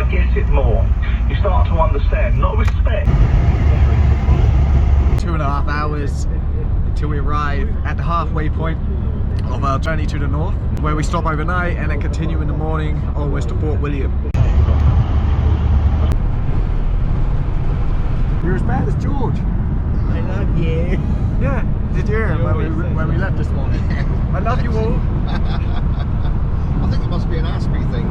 get it more. You start to understand, not respect. 2.5 hours until we arrive at the halfway point of our journey to the north, where we stop overnight and then continue in the morning onwards to Fort William. You're as bad as George. I love you. Yeah, did you hear him when we left this morning? I love you all. I think it must be an Aspie thing.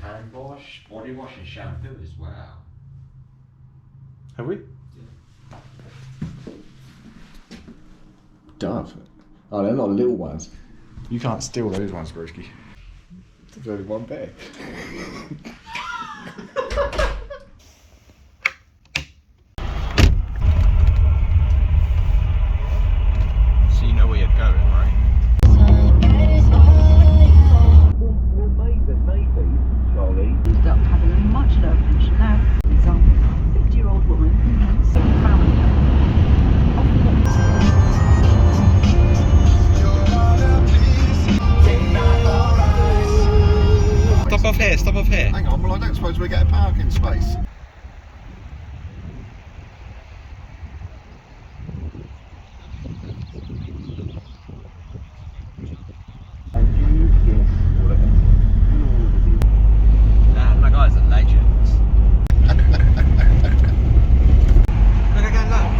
Hand wash, body wash and shampoo as well. Have we? Dove. Oh, they're not little ones. You can't steal those ones, broski. There's only one bag. So you know where you're going, right? Up having a much lower pension now. For example, a 50-year-old woman who has a family. Stop off here, stop off here. Hang on, well I don't suppose we get a parking space. That guy's a legend. Look again, look.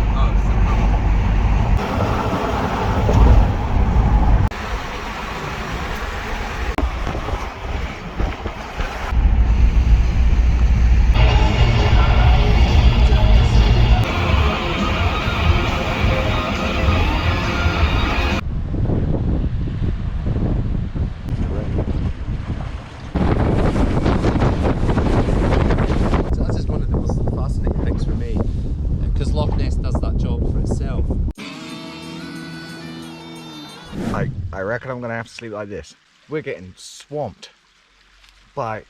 Loch Ness does that job for itself. I reckon I'm gonna have to sleep like this. We're getting swamped by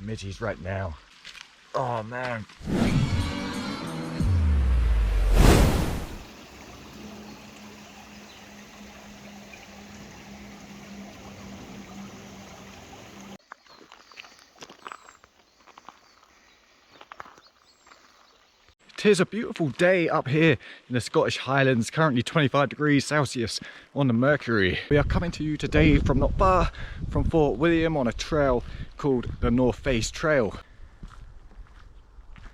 midges right now. Oh man. Tis a beautiful day up here in the Scottish Highlands, currently 25 degrees Celsius on the mercury. We are coming to you today from not far from Fort William on a trail called the North Face Trail.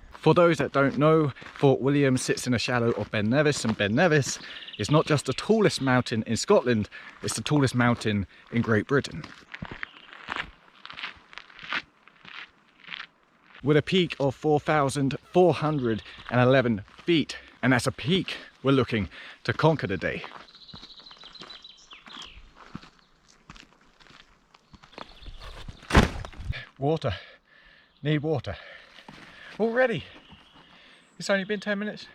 For those that don't know, Fort William sits in a shadow of Ben Nevis, and Ben Nevis is not just the tallest mountain in Scotland, it's the tallest mountain in Great Britain. With a peak of 4,411 feet, and that's a peak we're looking to conquer today. Water, need water. Already, it's only been 10 minutes.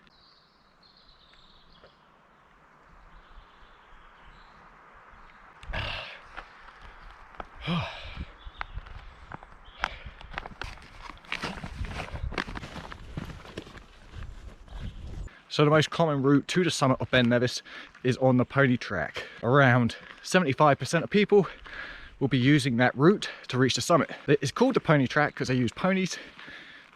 So the most common route to the summit of Ben Nevis is on the pony track. Around 75% of people will be using that route to reach the summit. It's called the pony track because they use ponies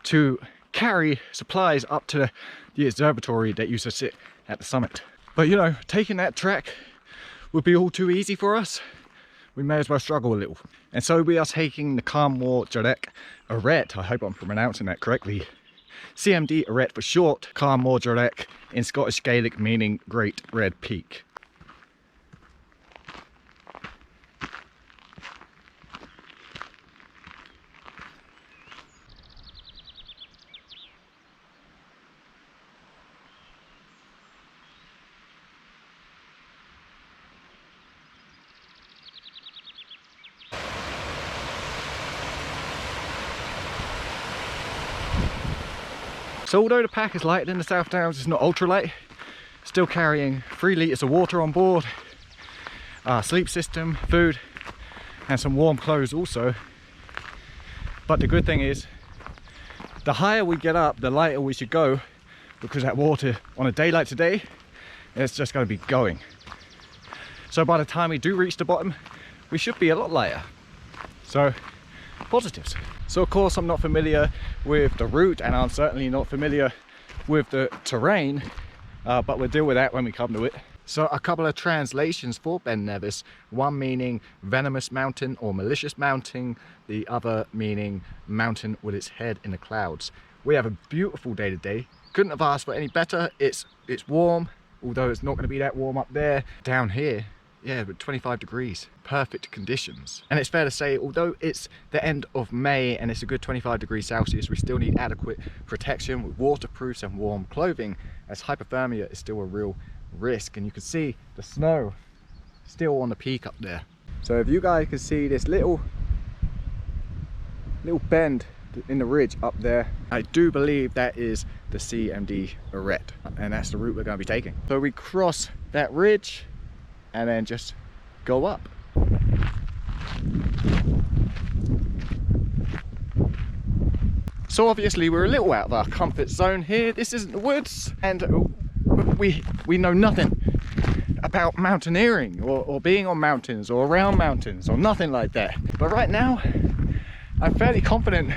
to carry supplies up to the observatory that used to sit at the summit. But you know, taking that track would be all too easy for us. We may as well struggle a little. And so we are taking the CMD Arête, I hope I'm pronouncing that correctly. CMD Arête for short, CMD Arête in Scottish Gaelic meaning Great Red Peak. So although the pack is lighter than the South Downs, it's not ultra light, still carrying 3 litres of water on board, sleep system, food, and some warm clothes also. But the good thing is, the higher we get up, the lighter we should go, because that water on a day like today, it's just going to be going. So by the time we do reach the bottom, we should be a lot lighter. So positives. So of course I'm not familiar with the route, and I'm certainly not familiar with the terrain, but we'll deal with that when we come to it. So a couple of translations for Ben Nevis, one meaning venomous mountain or malicious mountain, the other meaning mountain with its head in the clouds. We have a beautiful day today. Couldn't have asked for any better. It's warm, although it's not going to be that warm up there. Down here, yeah, but 25 degrees, perfect conditions. And it's fair to say, although it's the end of May and it's a good 25 degrees Celsius, we still need adequate protection with waterproofs and warm clothing, as hypothermia is still a real risk. And you can see the snow still on the peak up there. So if you guys can see this little bend in the ridge up there, I do believe that is the CMD Arête, and that's the route we're going to be taking. So we cross that ridge and then just go up. So obviously we're a little out of our comfort zone here. This isn't the woods, and we know nothing about mountaineering or being on mountains or around mountains or nothing like that. But right now I'm fairly confident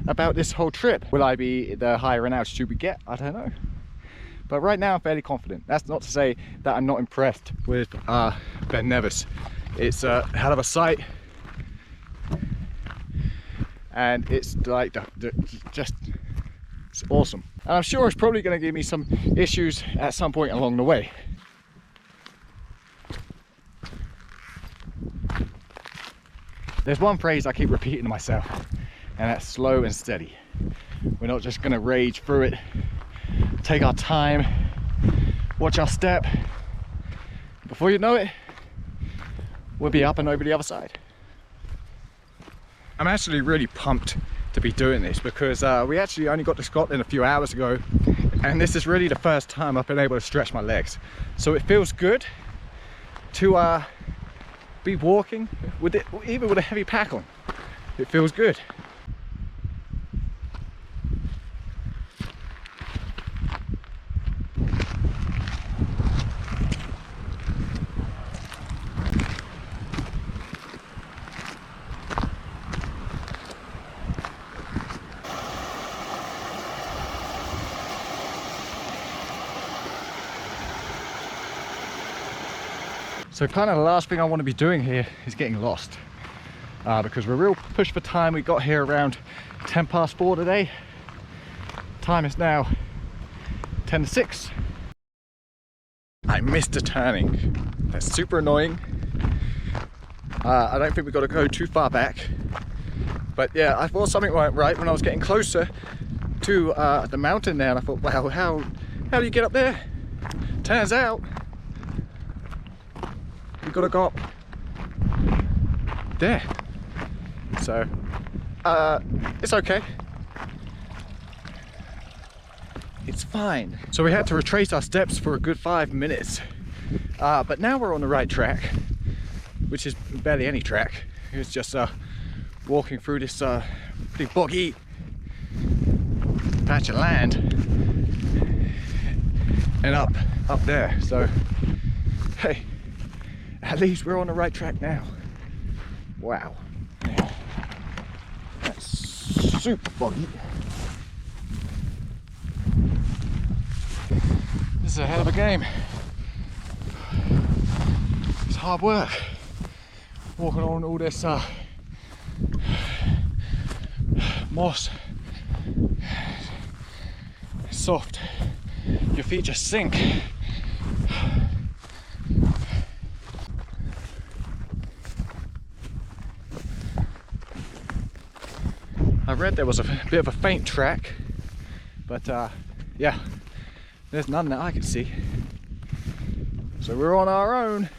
about this whole trip. Will I be the higher in altitude we get? I don't know. But right now I'm fairly confident. That's not to say that I'm not impressed with Ben Nevis. It's a hell of a sight. And it's like just it's awesome. And I'm sure it's probably going to give me some issues at some point along the way. There's one phrase I keep repeating to myself, and that's slow and steady. We're not just going to rage through it. Take our time, watch our step. Before you know it, we'll be up and over the other side. I'm actually really pumped to be doing this because we actually only got to Scotland a few hours ago, and this is really the first time I've been able to stretch my legs. So it feels good to be walking with it, even with a heavy pack on. It feels good. So kind of the last thing I want to be doing here is getting lost, because we're real pushed for time. We got here around 10 past 4 today. Time is now 10 to 6. I missed a turning. That's super annoying. I don't think we've got to go too far back. But yeah, I thought something went right when I was getting closer to the mountain there, and I thought, wow, how do you get up there? Turns out we've got to go up there. So it's okay, it's fine. So we had to retrace our steps for a good 5 minutes, but now we're on the right track, which is barely any track. It's just walking through this pretty boggy patch of land and up there. So hey, at least we're on the right track now. Wow, that's super boggy. This is a hell of a game. It's hard work walking on all this moss. It's soft, your feet just sink. I read there was a bit of a faint track, but yeah, there's none that I can see. So we're on our own.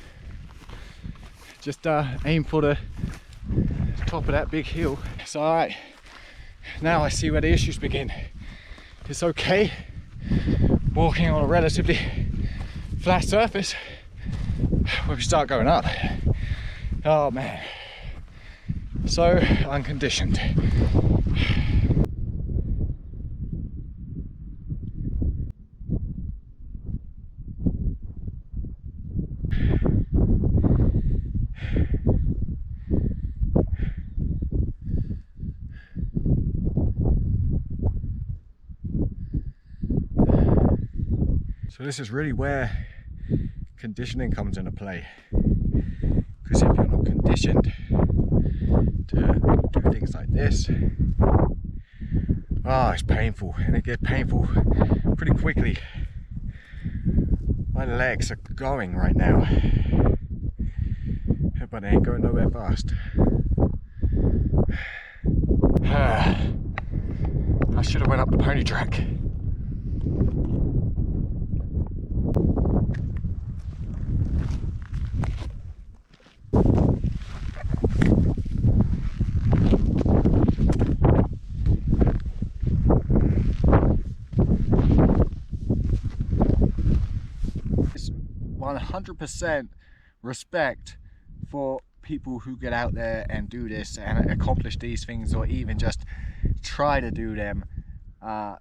Just aim for the top of that big hill. It's alright. Now I see where the issues begin. It's okay walking on a relatively flat surface when we start going up. Oh man, so unconditioned. So this is really where conditioning comes into play, because if you're not conditioned to do things like this, it's painful, and it gets painful pretty quickly. My legs are going right now, but they ain't going nowhere fast. I should have went up the pony track. It's 100% respect for people who get out there and do this and accomplish these things, or even just try to do them. I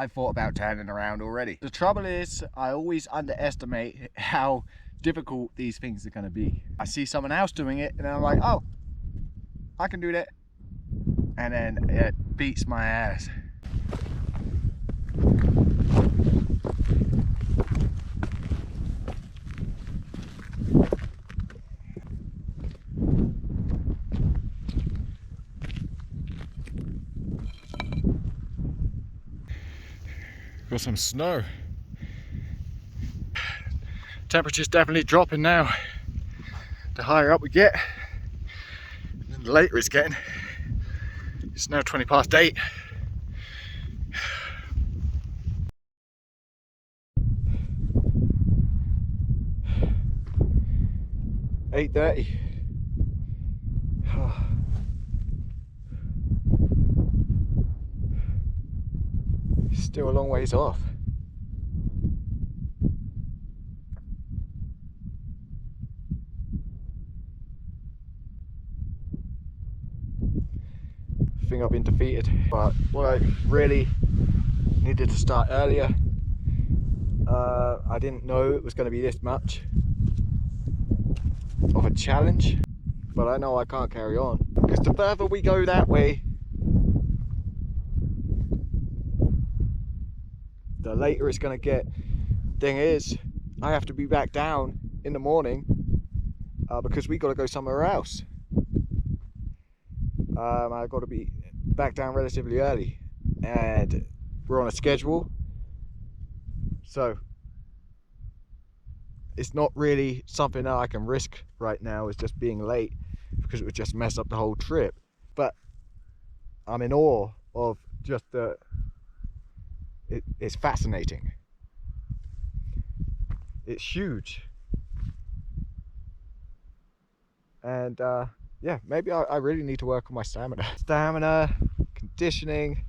thought about turning around already. The trouble is, I always underestimate how difficult these things are going to be. I see someone else doing it and I'm like, oh, I can do that, and then it beats my ass. Got some snow. Temperature's definitely dropping now. The higher up we get, and the later it's getting. It's now 20 past 8. $8:30. Still a long ways off. I think I've been defeated, but what I really needed to start earlier. I didn't know it was going to be this much of a challenge, but I know I can't carry on, because the further we go that way, the later it's going to get. Thing is, I have to be back down in the morning because we got to go somewhere else. I've got to be back down relatively early, and we're on a schedule, so it's not really something that I can risk right now, is just being late, because it would just mess up the whole trip. But I'm in awe of just it's fascinating. It's huge, and yeah, maybe I really need to work on my stamina, conditioning.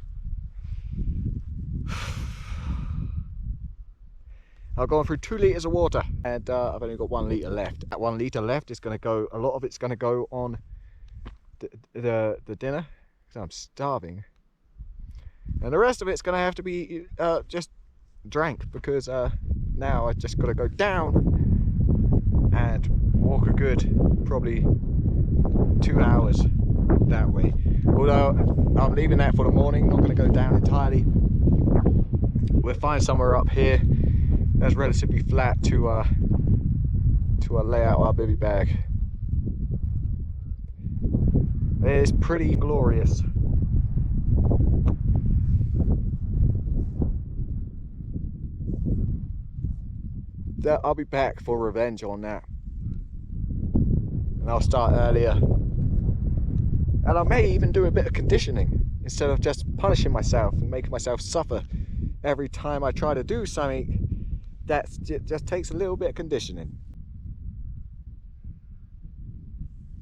I've gone through 2 litres of water, and I've only got 1 litre left. That 1 litre left is going to go, a lot of it's going to go on the dinner, because I'm starving, and the rest of it's going to have to be just drank, because now I just got to go down and walk a good probably 2 hours that way. Although I'm leaving that for the morning, not going to go down entirely. We'll find somewhere up here that's relatively flat to lay out our bivvy bag. It's pretty glorious. I'll be back for revenge on that, and I'll start earlier, and I may even do a bit of conditioning instead of just punishing myself and making myself suffer every time I try to do something that just takes a little bit of conditioning.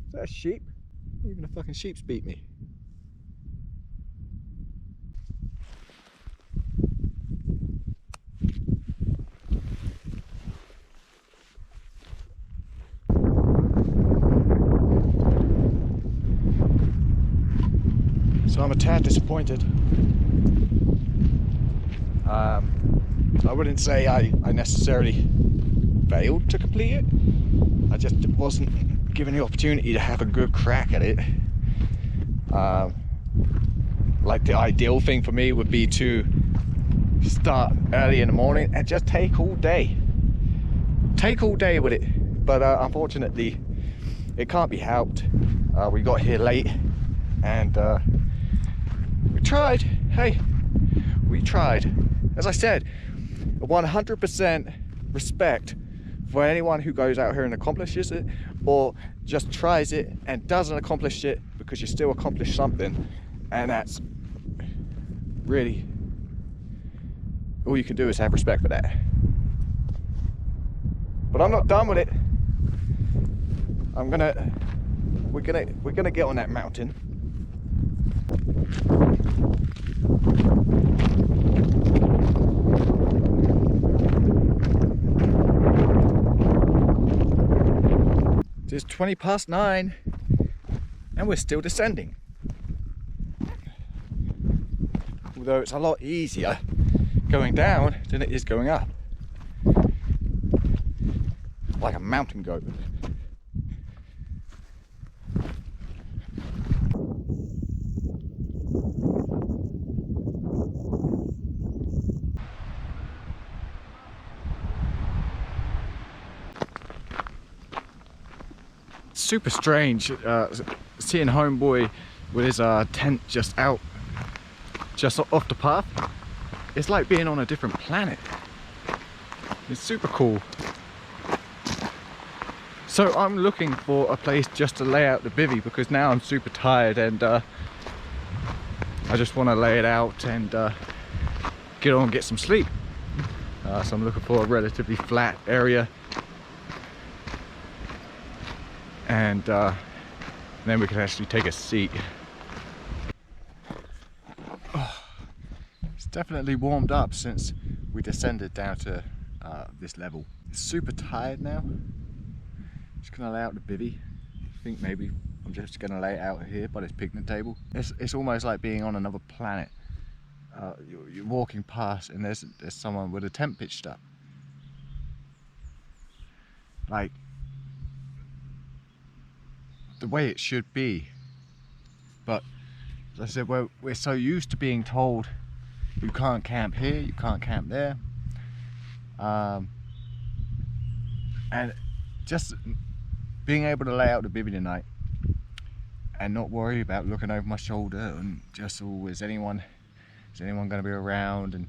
Is that a sheep? Even the fucking sheep's beat me. So I'm a tad disappointed. I wouldn't say I necessarily failed to complete it. I just wasn't given the opportunity to have a good crack at it. Like the ideal thing for me would be to start early in the morning and just take all day with it, but unfortunately it can't be helped. We got here late and we tried. Hey, we tried. As I said, 100% respect for anyone who goes out here and accomplishes it, or just tries it and doesn't accomplish it, because you still accomplished something, and that's really all you can do is have respect for that. But I'm not done with it. We're gonna get on that mountain. It's 9:20 and we're still descending. Although it's a lot easier going down than it is going up. Like a mountain goat. Super strange seeing homeboy with his tent just off the path. It's like being on a different planet. It's super cool. So I'm looking for a place just to lay out the bivvy, because now I'm super tired and I just want to lay it out and get on and get some sleep. So I'm looking for a relatively flat area, and then we can actually take a seat. Oh, it's definitely warmed up since we descended down to this level. It's super tired now. Just gonna lay out the bivvy. I think maybe I'm just gonna lay it out here by this picnic table. It's almost like being on another planet. You're walking past and there's someone with a tent pitched up. Like the way it should be. But as I said, we're so used to being told you can't camp here, you can't camp there. And just being able to lay out the bivvy tonight and not worry about looking over my shoulder and just, oh, is anyone going to be around, and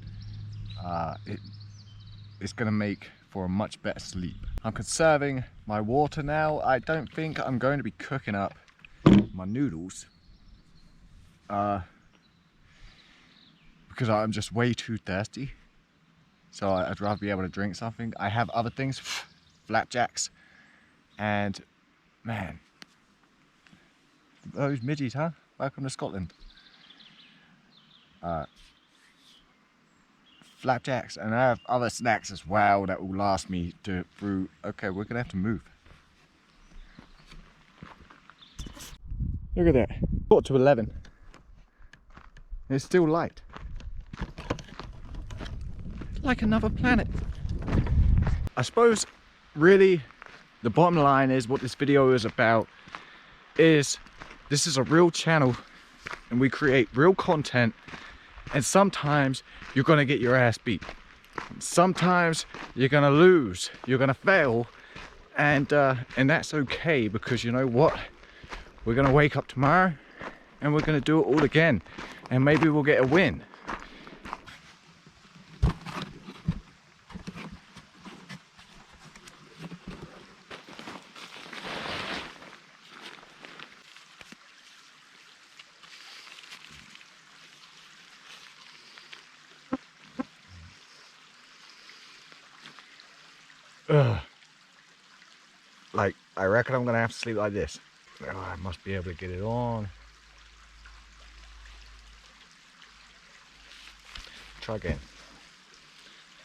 it's going to make for a much better sleep. I'm conserving my water now. I don't think I'm going to be cooking up my noodles because I'm just way too thirsty. So I'd rather be able to drink something. I have other things, flapjacks, and man, those midges, huh? Welcome to Scotland. Flapjacks, and I have other snacks as well that will last me through. Okay, we're gonna have to move. Look at that, got to 11. It's still light. Like another planet. I suppose really the bottom line is what this video is about is this is a real channel and we create real content, and sometimes you're gonna get your ass beat. Sometimes you're gonna lose, you're gonna fail, and that's okay, because you know what? We're gonna wake up tomorrow and we're gonna do it all again, and maybe we'll get a win. Like, I reckon I'm gonna have to sleep like this. Oh, I must be able to get it on. Try again.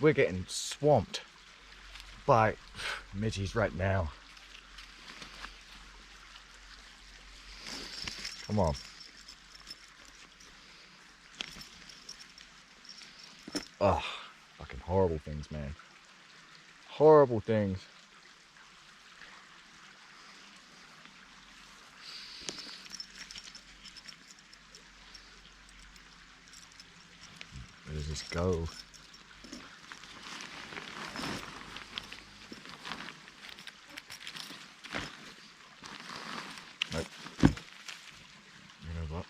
We're getting swamped by midges right now. Come on. Oh, fucking horrible things, man. Horrible things. Where does this go? Nope. You know what?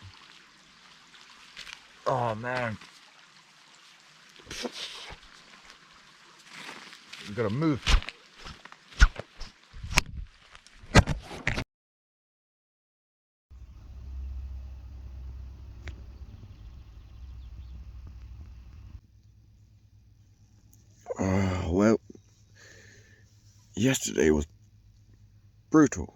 Oh man. You gotta move. Well, yesterday was brutal.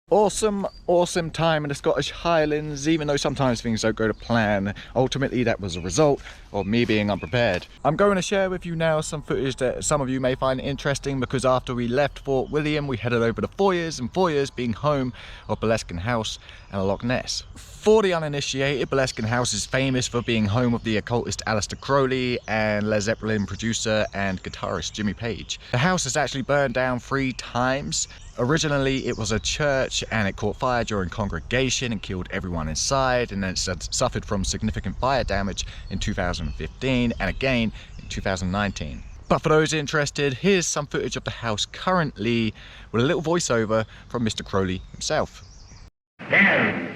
Awesome time in the Scottish Highlands, even though sometimes things don't go to plan. Ultimately, that was a result of me being unprepared. I'm going to share with you now some footage that some of you may find interesting, because after we left Fort William, we headed over to Foyers, and Foyers being home of Boleskine House and Loch Ness. For the uninitiated, Boleskine House is famous for being home of the occultist Aleister Crowley and Led Zeppelin producer and guitarist Jimmy Page. The house has actually burned down 3 times. Originally it was a church and it caught fire during congregation and killed everyone inside, and then it suffered from significant fire damage in 2015 and again in 2019. But for those interested, here's some footage of the house currently with a little voiceover from Mr. Crowley himself. Stand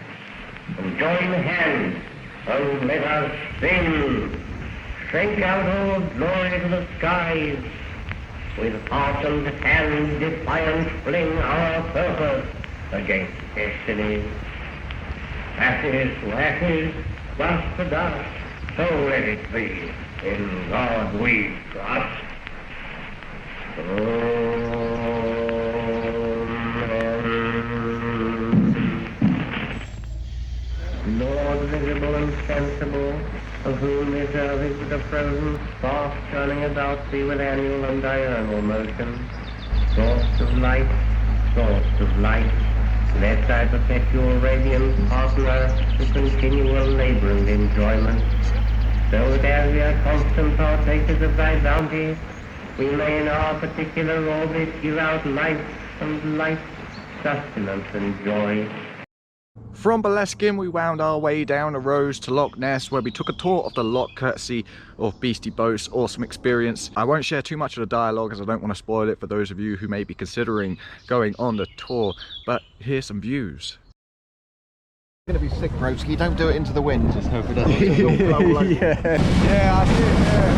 and join hands and let us sing. Sink out all glory to the skies. With heartened hand defiant fling our purpose against destiny. Ashes to ashes, dust to dust, so let it be. In God we trust. Lord visible and sensible, of whom this earth is but a frozen spark turning about thee with annual and diurnal motion. Source of light, let thy perpetual radiance hearten us to continual labour and enjoyment, so that as we are constant partakers of thy bounty, we may in our particular orbit give out life and light, sustenance and joy. From Boleskine, we wound our way down the roads to Loch Ness, where we took a tour of the loch courtesy of Beastie Boats. Awesome experience. I won't share too much of the dialogue as I don't want to spoil it for those of you who may be considering going on the tour, but here's some views. You're gonna be sick, broski. Don't do it into the wind. Just hope it doesn't. Yeah, I see it there.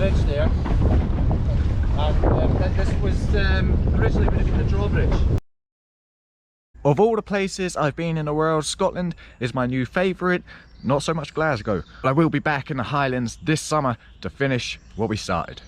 Bridge there, and this was originally would have been the drawbridge. Of all the places I've been in the world, Scotland is my new favourite, not so much Glasgow. But I will be back in the Highlands this summer to finish what we started.